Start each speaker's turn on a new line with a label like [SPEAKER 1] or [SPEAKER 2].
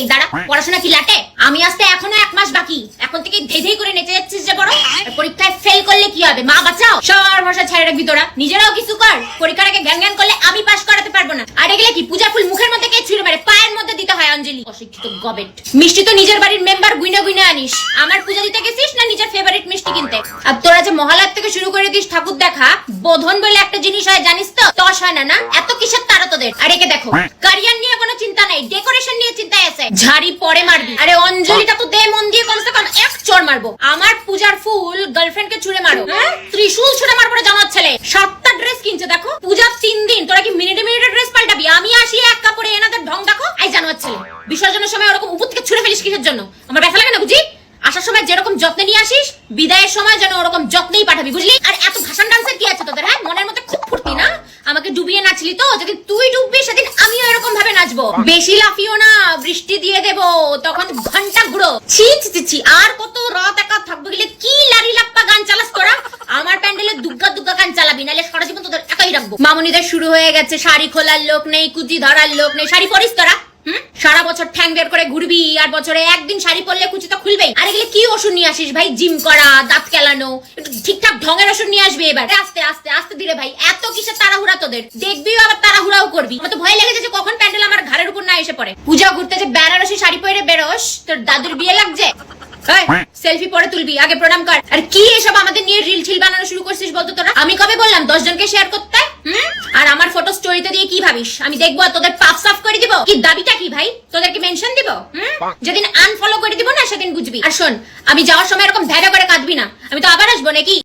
[SPEAKER 1] এই দাঁড়া, পড়াশোনা কি লাটে? আমি আসতে এখনো 1 মাস বাকি, এখন থেকে ধেই করে নেচে যাচ্ছিস যে বড়। পরীক্ষায় ফেল করলে কি হবে? মা বাঁচাও। সবার ভাষা ছেড়ে রাখবি তোরা, নিজেরাও কিছু কর। পরীক্ষার আগে জ্ঞান জ্ঞান করলে আমি পাস করাতে পারবো না। আর এগুলো কি পূজা ফুল মুখের মধ্যে কে ছুঁড়ে মারে? পায়ের মধ্যে দিতে হয় অঞ্জলি। অশিক্ষিত গবেট। মিষ্টি তো নিজের বাড়ির মেম্বার গুইনা গুইনা আনিস, আমার পূজা দিতে গেছিস না নিজের ফেভারিট মিষ্টি কিনতে? আর তোরা যে মহালয়ার থেকে শুরু করে দিস ঠাকুর দেখা, বোধন বলে একটা জিনিস হয় জানিস তো? তস হয় না, না এত কিসের তারা তোদের? আর একে দেখো, ক্যারিয়ার নিয়ে কোনো চিন্তা নাই, ডেকোরেশন নিয়ে চিন্তায় আছে। ঝাড়ি পরে মারবি। আরে অঞ্জলিটা তো দে মন দিয়ে, কমসে কম এক চড় মারবো। আমার পূজার ফুল গার্লফ্রেন্ডকে ছুঁড়ে মারো, ত্রিশূল ছুঁড়ে মারবো জামাত ছেলে। 7টা ড্রেস কিনছে দেখো, পূজার 3 দিন। তোরা কি মিনিটে মিনিটে ড্রেস পাল্টাবি? আমি আসি এক কাপড়ে, এনাদের ঢং দেখো। এই জামাত ছেলে, বিসর্জনের সময় ওরকম উপর থেকে ছুঁড়ে ফেলিস কিসের জন্য? আমার ব্যথা লাগে না বুঝি? আসার সময় যেরকম যত্নে নিয়ে আসিস, বিদায়ের সময় যেন ওরকম যত্নেই পাঠাবি, বুঝলি? আর এত ভাষণ ডান্সের কি আছে তোদের? হ্যাঁ, মনের মধ্যে খুব ফুর্তি না? আমাকে ডুবিয়ে নাচলি তো, যেদিন তুই ডুববি সেদিন আমিও এরকম ভাবে নাচবো। বেশি লাফিও না, বৃষ্টি দিয়ে দেবো তখন ঘন্টা ঘুরো। ছি ছি ছি, আর কত রাত একা থাকবো? গেলে কি লারি লাপ্পা গান চালাস তোরা? আমার প্যান্ডেলে দুগ্গা দুগ্গা গান চালাবি, নাহলে সারা জীবন তোদের একাই রাখবো। মামুনিদের শুরু হয়ে গেছে, শাড়ি খোলার লোক নেই, কুচি ধরার লোক নেই। শাড়ি পরিস তোরা? সারা বছর ঠ্যাং বের করে ঘুরবি, আর বছরে একদিন শাড়ি পরলে কুচি তো খুলবেই। আর এগুলো কি ওষুধ নিয়ে আসিস ভাই? জিম করা, দাঁত কেলানো, একটু ঠিকঠাক ঢঙের ওষুধ নিয়ে আসবি এবার। আস্তে আস্তে আস্তে ধীরে ভাই, এত কিসের তাড়াহুড়া তোদের? দেখবিও আবার তাড়াহুড়াও করবি। আমার তো ভয় লেগে যাচ্ছে কখন প্যান্ডেল আমার ঘাড়ের উপর না এসে পড়ে। পূজা ঘুরতে যে বেনারসি শাড়ি পরে বেরোস, তোর দাদুর বিয়ে লাগছে? সেলফি পরে তুলবি, আগে প্রণাম কর। আর কি এসব আমাদের নিয়ে রিল ছিল বানানো শুরু করছিস বলতো তোরা? আমি কবে বললাম 10 জনকে শেয়ার করতে? আর আমার ফটো স্টোরিতে দিয়ে কি ভাবিস আমি দেখবো তোদের পাপ সাফ করে দিব? কি দাবিটা কি ভাই? তোদেরকে মেনশন দিব? যেদিন আনফলো করে দিব না সেদিন বুঝবি। আর শোন, আমি যাওয়ার সময় এরকম ভ্যাবা করে কাঁদবি না, আমি তো আবার আসবো নাকি?